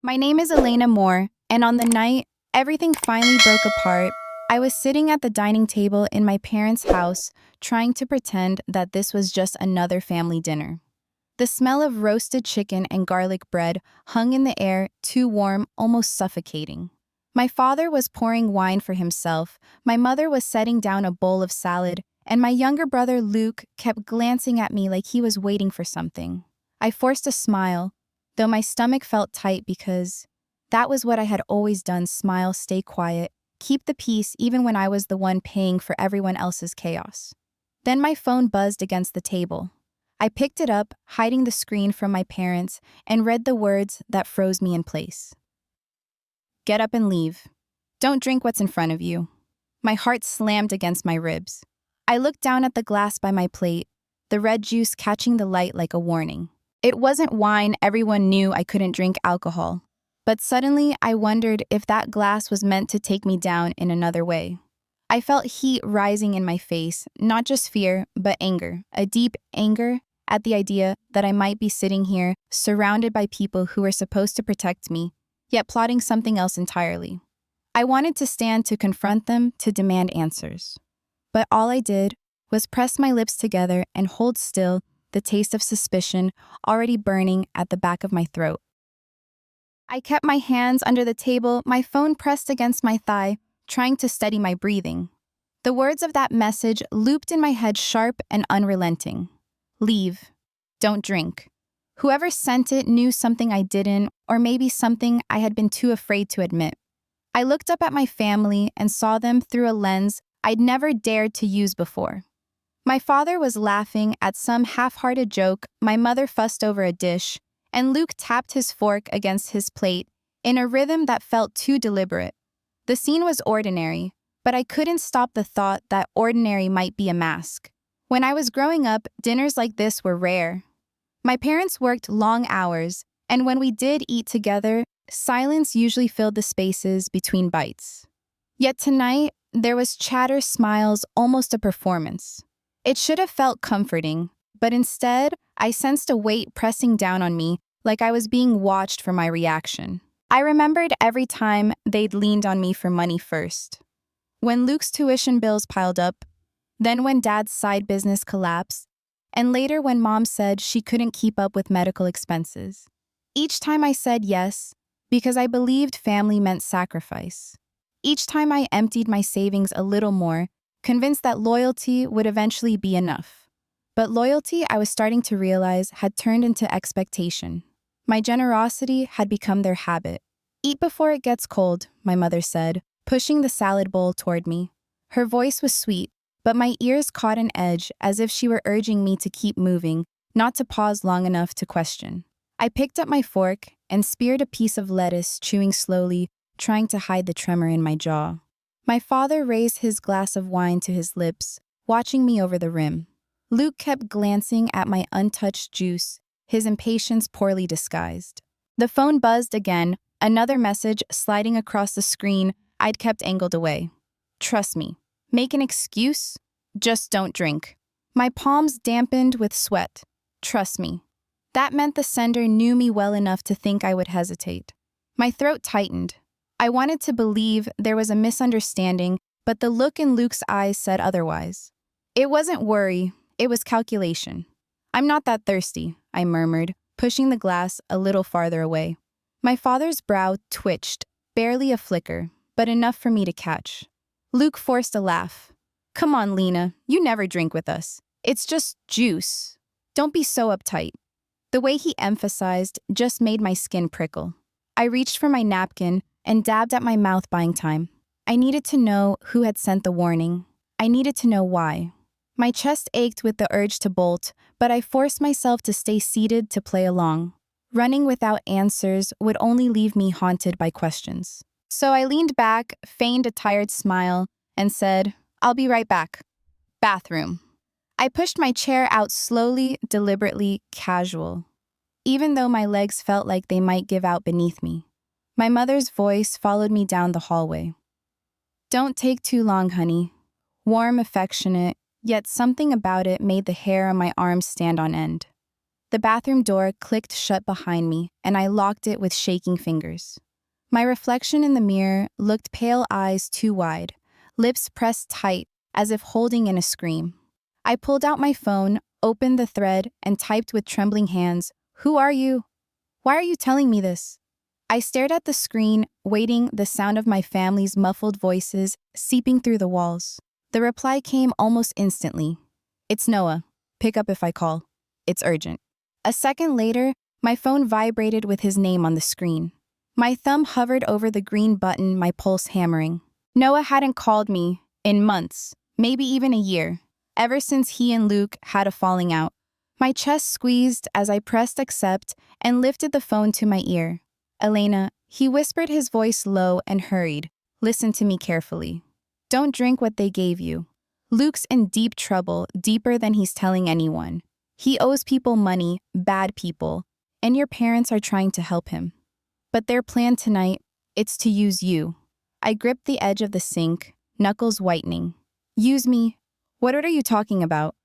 My name is Elena Moore, and on the night everything finally broke apart, I was sitting at the dining table in my parents' house, trying to pretend that this was just another family dinner. The smell of roasted chicken and garlic bread hung in the air, too warm, almost suffocating. My father was pouring wine for himself, my mother was setting down a bowl of salad, and my younger brother Luke kept glancing at me like he was waiting for something. I forced a smile, though my stomach felt tight because that was what I had always done: smile, stay quiet, keep the peace even when I was the one paying for everyone else's chaos. Then my phone buzzed against the table. I picked it up, hiding the screen from my parents, and read the words that froze me in place. Get up and leave. Don't drink what's in front of you. My heart slammed against my ribs. I looked down at the glass by my plate, the red juice catching the light like a warning. It wasn't wine, everyone knew I couldn't drink alcohol. But suddenly I wondered if that glass was meant to take me down in another way. I felt heat rising in my face, not just fear, but anger, a deep anger at the idea that I might be sitting here, surrounded by people who were supposed to protect me, yet plotting something else entirely. I wanted to stand to confront them, to demand answers. But all I did was press my lips together and hold still, the taste of suspicion already burning at the back of my throat. I kept my hands under the table, my phone pressed against my thigh, trying to steady my breathing. The words of that message looped in my head, sharp and unrelenting. Leave. Don't drink. Whoever sent it knew something I didn't, or maybe something I had been too afraid to admit. I looked up at my family and saw them through a lens I'd never dared to use before. My father was laughing at some half-hearted joke, my mother fussed over a dish, and Luke tapped his fork against his plate in a rhythm that felt too deliberate. The scene was ordinary, but I couldn't stop the thought that ordinary might be a mask. When I was growing up, dinners like this were rare. My parents worked long hours, and when we did eat together, silence usually filled the spaces between bites. Yet tonight, there was chatter, smiles, almost a performance. It should have felt comforting, but instead, I sensed a weight pressing down on me, like I was being watched for my reaction. I remembered every time they'd leaned on me for money first. When Luke's tuition bills piled up, then when Dad's side business collapsed, and later when Mom said she couldn't keep up with medical expenses. Each time I said yes, because I believed family meant sacrifice. Each time I emptied my savings a little more, convinced that loyalty would eventually be enough. But loyalty, I was starting to realize, had turned into expectation. My generosity had become their habit. Eat before it gets cold, my mother said, pushing the salad bowl toward me. Her voice was sweet, but my ears caught an edge, as if she were urging me to keep moving, not to pause long enough to question. I picked up my fork and speared a piece of lettuce, chewing slowly, trying to hide the tremor in my jaw. My father raised his glass of wine to his lips, watching me over the rim. Luke kept glancing at my untouched juice, his impatience poorly disguised. The phone buzzed again, another message sliding across the screen I'd kept angled away. Trust me. Make an excuse? Just don't drink. My palms dampened with sweat. Trust me. That meant the sender knew me well enough to think I would hesitate. My throat tightened. I wanted to believe there was a misunderstanding, but the look in Luke's eyes said otherwise. It wasn't worry, it was calculation. I'm not that thirsty, I murmured, pushing the glass a little farther away. My father's brow twitched, barely a flicker, but enough for me to catch. Luke forced a laugh. Come on, Lena, you never drink with us. It's just juice. Don't be so uptight. The way he emphasized just made my skin prickle. I reached for my napkin and dabbed at my mouth, buying time. I needed to know who had sent the warning. I needed to know why. My chest ached with the urge to bolt, but I forced myself to stay seated to play along. Running without answers would only leave me haunted by questions. So I leaned back, feigned a tired smile, and said, I'll be right back. Bathroom. I pushed my chair out slowly, deliberately, casual, even though my legs felt like they might give out beneath me. My mother's voice followed me down the hallway. Don't take too long, honey. Warm, affectionate, yet something about it made the hair on my arms stand on end. The bathroom door clicked shut behind me, and I locked it with shaking fingers. My reflection in the mirror looked pale, eyes too wide, lips pressed tight as if holding in a scream. I pulled out my phone, opened the thread, and typed with trembling hands, "Who are you? Why are you telling me this?" I stared at the screen, waiting, the sound of my family's muffled voices seeping through the walls. The reply came almost instantly. "It's Noah. Pick up if I call. It's urgent." A second later, my phone vibrated with his name on the screen. My thumb hovered over the green button, my pulse hammering. Noah hadn't called me in months, maybe even a year, ever since he and Luke had a falling out. My chest squeezed as I pressed accept and lifted the phone to my ear. "Elena," he whispered, his voice low and hurried. "Listen to me carefully. Don't drink what they gave you. Luke's in deep trouble, deeper than he's telling anyone. He owes people money, bad people, and your parents are trying to help him. But their plan tonight, it's to use you." I gripped the edge of the sink, knuckles whitening. "Use me? What are you talking about?"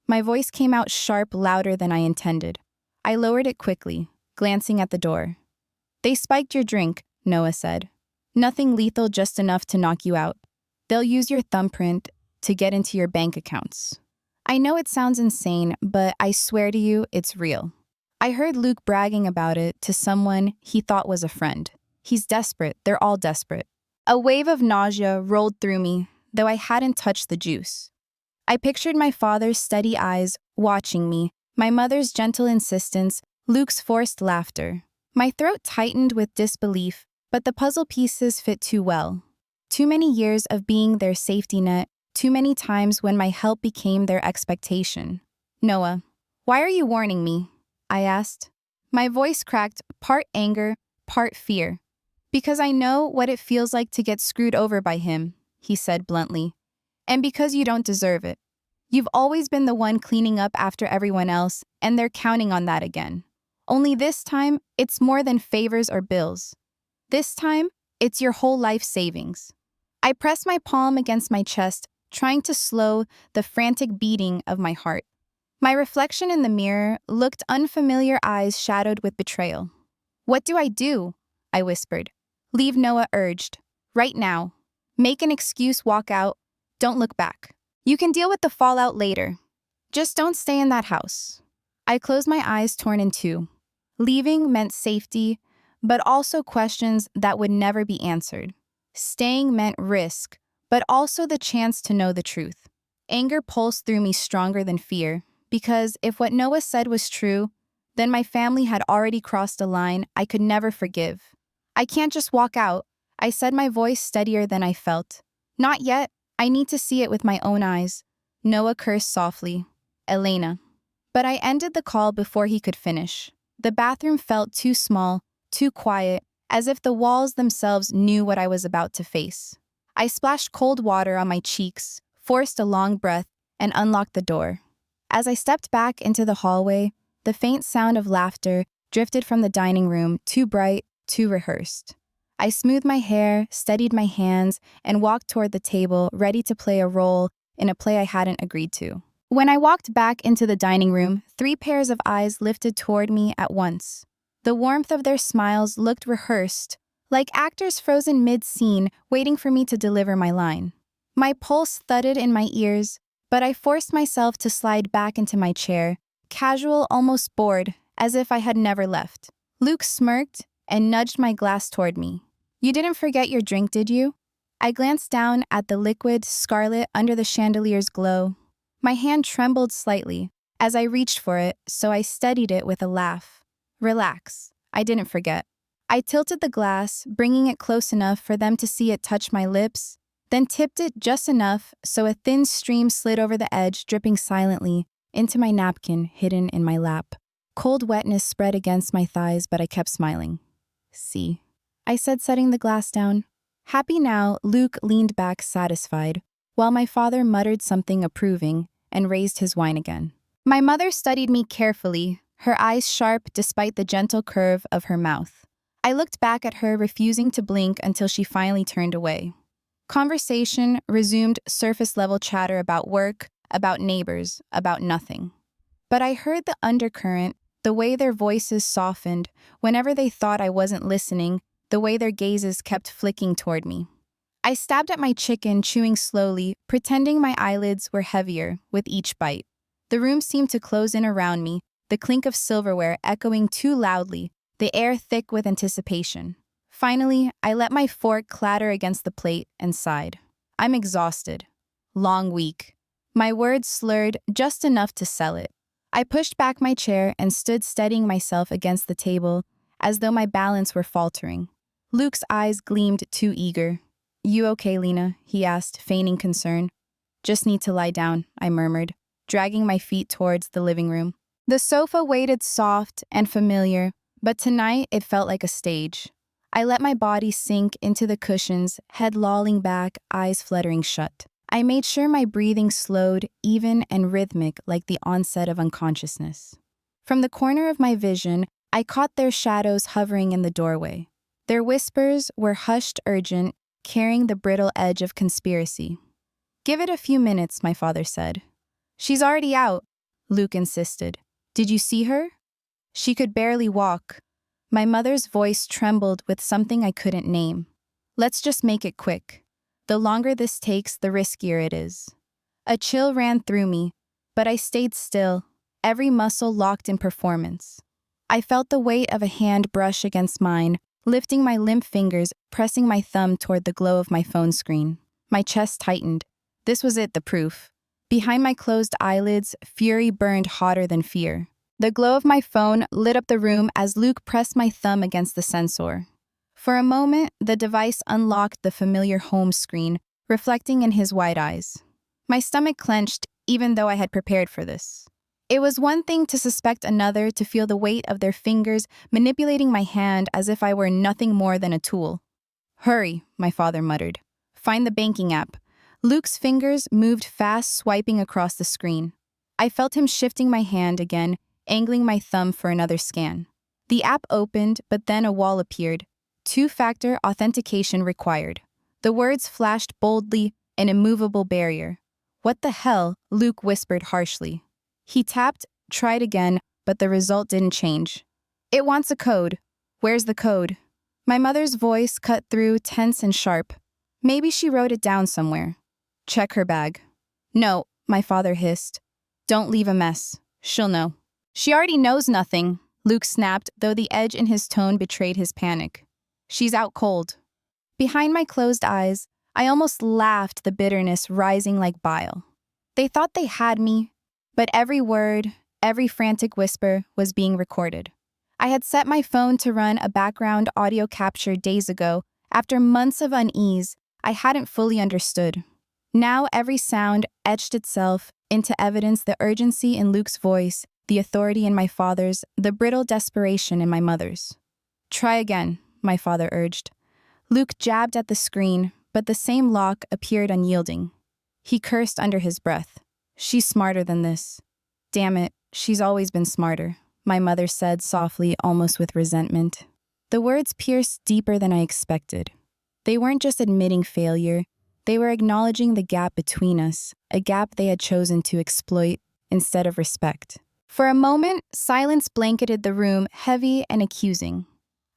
My voice came out sharp, louder than I intended. I lowered it quickly, glancing at the door. "They spiked your drink," Noah said. "Nothing lethal, just enough to knock you out. They'll use your thumbprint to get into your bank accounts." I know it sounds insane, but I swear to you, it's real. I heard Luke bragging about it to someone he thought was a friend. He's desperate. They're all desperate. A wave of nausea rolled through me, though I hadn't touched the juice. I pictured my father's steady eyes watching me, my mother's gentle insistence, Luke's forced laughter. My throat tightened with disbelief, but the puzzle pieces fit too well. Too many years of being their safety net, too many times when my help became their expectation. "Noah, why are you warning me?" I asked. My voice cracked, part anger, part fear. "Because I know what it feels like to get screwed over by him," he said bluntly. "And because you don't deserve it. You've always been the one cleaning up after everyone else, and they're counting on that again. Only this time, it's more than favors or bills. This time, it's your whole life savings." I pressed my palm against my chest, trying to slow the frantic beating of my heart. My reflection in the mirror looked unfamiliar, eyes shadowed with betrayal. "What do I do?" I whispered. "Leave," Noah urged. "Right now. Make an excuse, walk out. Don't look back. You can deal with the fallout later. Just don't stay in that house." I closed my eyes, torn in two. Leaving meant safety, but also questions that would never be answered. Staying meant risk, but also the chance to know the truth. Anger pulsed through me stronger than fear, because if what Noah said was true, then my family had already crossed a line I could never forgive. "I can't just walk out," I said, my voice steadier than I felt. "Not yet. I need to see it with my own eyes." Noah cursed softly. "Elena." But I ended the call before he could finish. The bathroom felt too small, too quiet, as if the walls themselves knew what I was about to face. I splashed cold water on my cheeks, forced a long breath, and unlocked the door. As I stepped back into the hallway, the faint sound of laughter drifted from the dining room, too bright, too rehearsed. I smoothed my hair, steadied my hands, and walked toward the table, ready to play a role in a play I hadn't agreed to. When I walked back into the dining room, 3 pairs of eyes lifted toward me at once. The warmth of their smiles looked rehearsed, like actors frozen mid-scene, waiting for me to deliver my line. My pulse thudded in my ears, but I forced myself to slide back into my chair, casual, almost bored, as if I had never left. Luke smirked and nudged my glass toward me. "You didn't forget your drink, did you?" I glanced down at the liquid scarlet under the chandelier's glow. My hand trembled slightly as I reached for it, so I steadied it with a laugh. "Relax. I didn't forget." I tilted the glass, bringing it close enough for them to see it touch my lips, then tipped it just enough so a thin stream slid over the edge, dripping silently into my napkin hidden in my lap. Cold wetness spread against my thighs, but I kept smiling. "See," I said, setting the glass down. Happy now, Luke leaned back satisfied, while my father muttered something approving and raised his wine again. My mother studied me carefully, her eyes sharp despite the gentle curve of her mouth. I looked back at her, refusing to blink until she finally turned away. Conversation resumed, surface-level chatter about work, about neighbors, about nothing. But I heard the undercurrent, The way their voices softened, whenever they thought I wasn't listening, the way their gazes kept flicking toward me. I stabbed at my chicken, chewing slowly, pretending my eyelids were heavier with each bite. The room seemed to close in around me, the clink of silverware echoing too loudly, the air thick with anticipation. Finally, I let my fork clatter against the plate and sighed. I'm exhausted. Long week. My words slurred just enough to sell it. I pushed back my chair and stood steadying myself against the table, as though my balance were faltering. Luke's eyes gleamed too eager. "You okay, Lena?" he asked, feigning concern. "Just need to lie down," I murmured, dragging my feet towards the living room. The sofa waited soft and familiar, but tonight it felt like a stage. I let my body sink into the cushions, head lolling back, eyes fluttering shut. I made sure my breathing slowed, even and rhythmic like the onset of unconsciousness. From the corner of my vision, I caught their shadows hovering in the doorway. Their whispers were hushed, urgent, carrying the brittle edge of conspiracy. "Give it a few minutes," my father said. "She's already out," Luke insisted. "Did you see her?" "She could barely walk." My mother's voice trembled with something I couldn't name. "Let's just make it quick. The longer this takes, the riskier it is." A chill ran through me, but I stayed still, every muscle locked in performance. I felt the weight of a hand brush against mine, lifting my limp fingers, pressing my thumb toward the glow of my phone screen. My chest tightened. This was it, the proof. Behind my closed eyelids, fury burned hotter than fear. The glow of my phone lit up the room as Luke pressed my thumb against the sensor. For a moment, the device unlocked the familiar home screen, reflecting in his wide eyes. My stomach clenched, even though I had prepared for this. It was one thing to suspect another, to feel the weight of their fingers manipulating my hand as if I were nothing more than a tool. "Hurry," my father muttered. "Find the banking app." Luke's fingers moved fast, swiping across the screen. I felt him shifting my hand again, angling my thumb for another scan. The app opened, but then a wall appeared. Two-factor authentication required. The words flashed boldly, an immovable barrier. "What the hell?" Luke whispered harshly. He tapped, tried again, but the result didn't change. "It wants a code." "Where's the code?" My mother's voice cut through, tense and sharp. "Maybe she wrote it down somewhere." "Check her bag." "No," my father hissed. "Don't leave a mess. She'll know." "She already knows nothing," Luke snapped, though the edge in his tone betrayed his panic. "She's out cold." Behind my closed eyes, I almost laughed, the bitterness rising like bile. They thought they had me, but every word, every frantic whisper was being recorded. I had set my phone to run a background audio capture days ago. After months of unease, I hadn't fully understood. Now every sound etched itself into evidence, the urgency in Luke's voice, the authority in my father's, the brittle desperation in my mother's. "Try again," my father urged. Luke jabbed at the screen, but the same lock appeared unyielding. He cursed under his breath. "She's smarter than this." "Damn it, she's always been smarter," my mother said softly, almost with resentment. The words pierced deeper than I expected. They weren't just admitting failure, they were acknowledging the gap between us, a gap they had chosen to exploit instead of respect. For a moment, silence blanketed the room, heavy and accusing.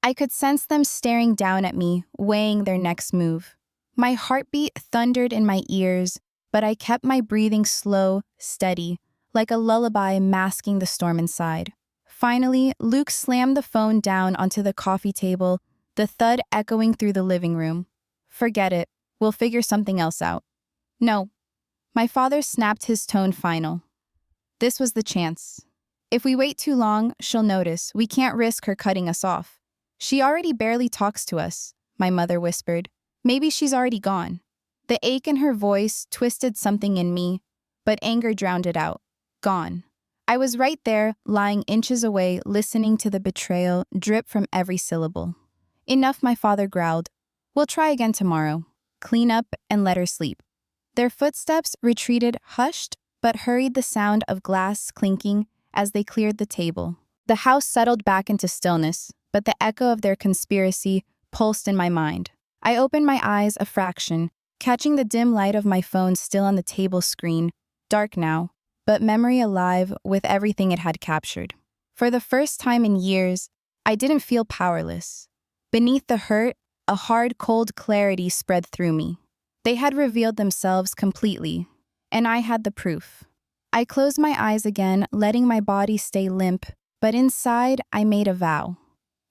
I could sense them staring down at me, weighing their next move. My heartbeat thundered in my ears, but I kept my breathing slow, steady, like a lullaby masking the storm inside. Finally, Luke slammed the phone down onto the coffee table, the thud echoing through the living room. "Forget it. We'll figure something else out." "No." My father snapped, his tone final. "This was the chance. If we wait too long, she'll notice. We can't risk her cutting us off." "She already barely talks to us," my mother whispered. "Maybe she's already gone." The ache in her voice twisted something in me, but anger drowned it out. Gone. I was right there, lying inches away, listening to the betrayal drip from every syllable. "Enough," my father growled. "We'll try again tomorrow. Clean up and let her sleep." Their footsteps retreated, hushed, but hurried, the sound of glass clinking as they cleared the table. The house settled back into stillness, but the echo of their conspiracy pulsed in my mind. I opened my eyes a fraction, catching the dim light of my phone still on the table screen, dark now, but memory alive with everything it had captured. For the first time in years, I didn't feel powerless. Beneath the hurt, a hard, cold clarity spread through me. They had revealed themselves completely, and I had the proof. I closed my eyes again, letting my body stay limp, but inside I made a vow.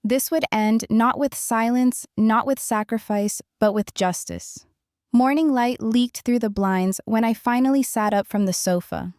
This would end not with silence, not with sacrifice, but with justice. Morning light leaked through the blinds when I finally sat up from the sofa.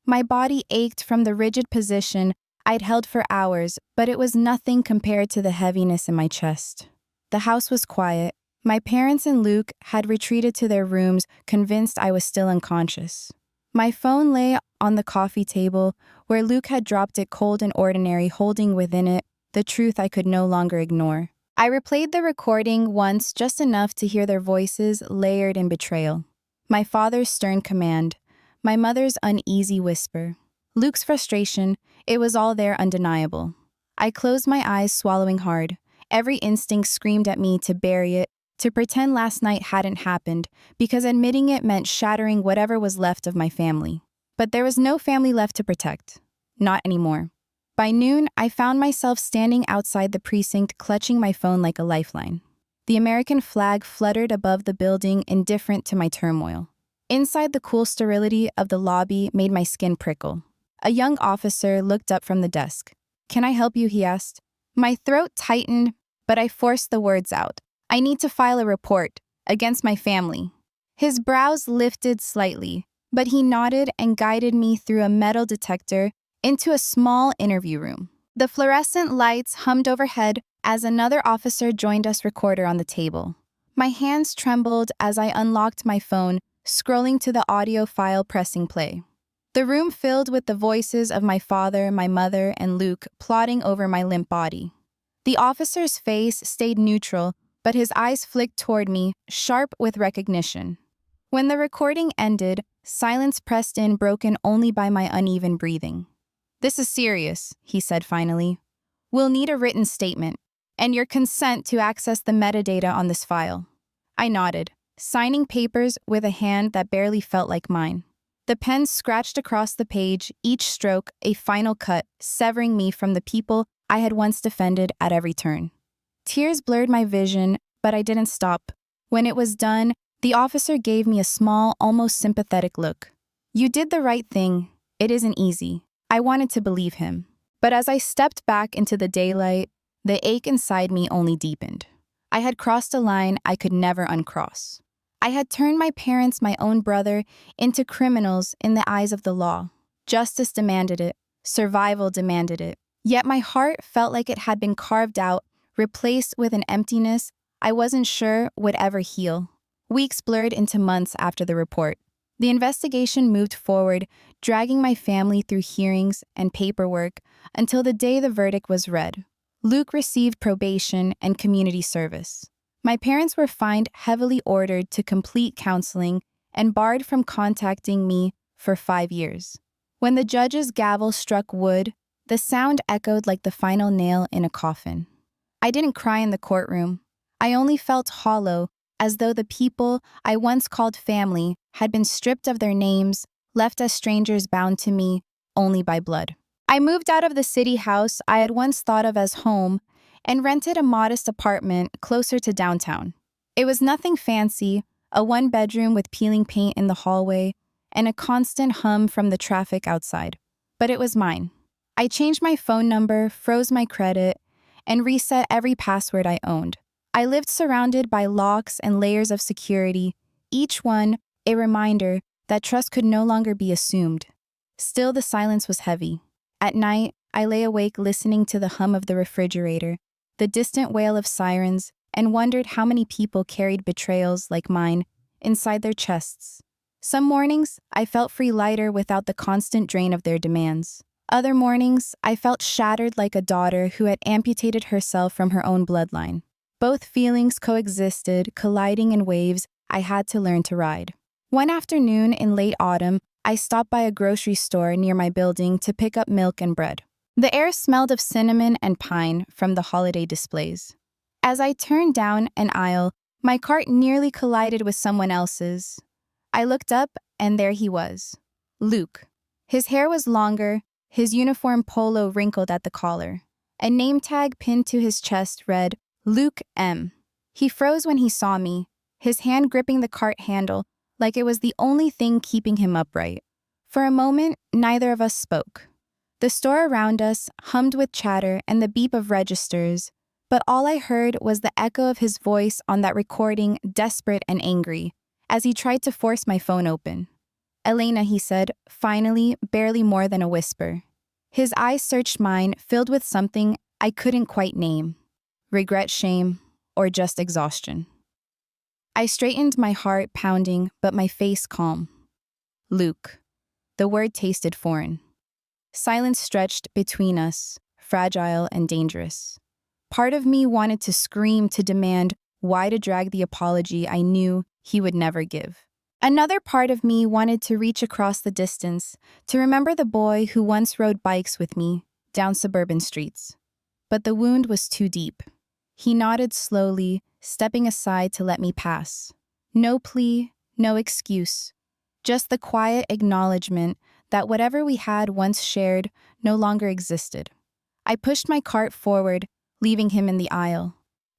My body ached from the rigid position I'd held for hours, but it was nothing compared to the heaviness in my chest. The house was quiet. My parents and Luke had retreated to their rooms, convinced I was still unconscious. My phone lay on the coffee table, where Luke had dropped it cold and ordinary, holding within it the truth I could no longer ignore. I replayed the recording once, just enough to hear their voices layered in betrayal. My father's stern command, my mother's uneasy whisper. Luke's frustration, it was all there, undeniable. I closed my eyes, swallowing hard. Every instinct screamed at me to bury it, to pretend last night hadn't happened, because admitting it meant shattering whatever was left of my family. But there was no family left to protect. Not anymore. By noon, I found myself standing outside the precinct, clutching my phone like a lifeline. The American flag fluttered above the building, indifferent to my turmoil. Inside, the cool sterility of the lobby made my skin prickle. A young officer looked up from the desk. "Can I help you?" he asked. My throat tightened, but I forced the words out. "I need to file a report against my family." His brows lifted slightly, but he nodded and guided me through a metal detector into a small interview room. The fluorescent lights hummed overhead as another officer joined us, recorder on the table. My hands trembled as I unlocked my phone, scrolling to the audio file, pressing play. The room filled with the voices of my father, my mother, and Luke plodding over my limp body. The officer's face stayed neutral, but his eyes flicked toward me, sharp with recognition. When the recording ended, silence pressed in, broken only by my uneven breathing. "This is serious," he said finally. "We'll need a written statement, and your consent to access the metadata on this file." I nodded, signing papers with a hand that barely felt like mine. The pen scratched across the page, each stroke a final cut, severing me from the people I had once defended at every turn. Tears blurred my vision, but I didn't stop. When it was done, the officer gave me a small, almost sympathetic look. "You did the right thing. It isn't easy." I wanted to believe him. But as I stepped back into the daylight, the ache inside me only deepened. I had crossed a line I could never uncross. I had turned my parents, my own brother, into criminals in the eyes of the law. Justice demanded it. Survival demanded it. Yet my heart felt like it had been carved out, replaced with an emptiness I wasn't sure would ever heal. Weeks blurred into months after the report. The investigation moved forward, dragging my family through hearings and paperwork until the day the verdict was read. Luke received probation and community service. My parents were fined, heavily ordered to complete counseling, and barred from contacting me for 5 years. When the judge's gavel struck wood, the sound echoed like the final nail in a coffin. I didn't cry in the courtroom. I only felt hollow, as though the people I once called family had been stripped of their names, left as strangers bound to me only by blood. I moved out of the city house I had once thought of as home and rented a modest apartment closer to downtown. It was nothing fancy, a one-bedroom with peeling paint in the hallway and a constant hum from the traffic outside. But it was mine. I changed my phone number, froze my credit, and reset every password I owned. I lived surrounded by locks and layers of security, each one a reminder that trust could no longer be assumed. Still, the silence was heavy. At night, I lay awake listening to the hum of the refrigerator, the distant wail of sirens, and wondered how many people carried betrayals like mine inside their chests. Some mornings, I felt free, lighter without the constant drain of their demands. Other mornings, I felt shattered like a daughter who had amputated herself from her own bloodline. Both feelings coexisted, colliding in waves I had to learn to ride. One afternoon in late autumn, I stopped by a grocery store near my building to pick up milk and bread. The air smelled of cinnamon and pine from the holiday displays. As I turned down an aisle, my cart nearly collided with someone else's. I looked up, and there he was. Luke. His hair was longer, his uniform polo wrinkled at the collar. A name tag pinned to his chest read, Luke M. He froze when he saw me, his hand gripping the cart handle like it was the only thing keeping him upright. For a moment, neither of us spoke. The store around us hummed with chatter and the beep of registers, but all I heard was the echo of his voice on that recording, desperate and angry, as he tried to force my phone open. Elena, he said, finally, barely more than a whisper. His eyes searched mine, filled with something I couldn't quite name. Regret, shame, or just exhaustion. I straightened, my heart pounding, but my face calm. Luke. The word tasted foreign. Silence stretched between us, fragile and dangerous. Part of me wanted to scream, to demand why to drag the apology I knew he would never give. Another part of me wanted to reach across the distance, to remember the boy who once rode bikes with me down suburban streets. But the wound was too deep. He nodded slowly, stepping aside to let me pass. No plea, no excuse. Just the quiet acknowledgement that whatever we had once shared no longer existed. I pushed my cart forward, leaving him in the aisle.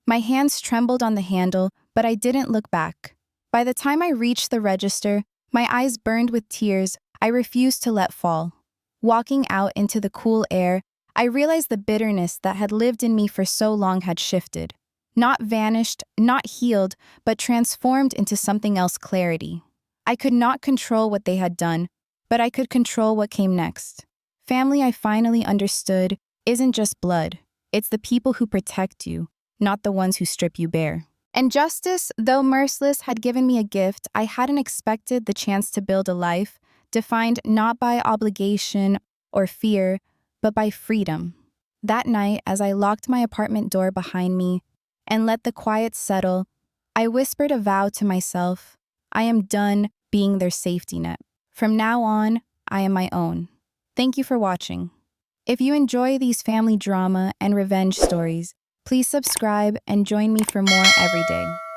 My hands trembled on the handle, but I didn't look back. By the time I reached the register, my eyes burned with tears I refused to let fall. Walking out into the cool air, I realized the bitterness that had lived in me for so long had shifted. Not vanished, not healed, but transformed into something else, clarity. I could not control what they had done, but I could control what came next. Family, I finally understood, isn't just blood. It's the people who protect you, not the ones who strip you bare. And justice, though merciless, had given me a gift I hadn't expected, the chance to build a life defined not by obligation or fear, but by freedom. That night, as I locked my apartment door behind me and let the quiet settle, I whispered a vow to myself. I am done being their safety net. From now on, I am my own. Thank you for watching. If you enjoy these family drama and revenge stories, please subscribe and join me for more every day.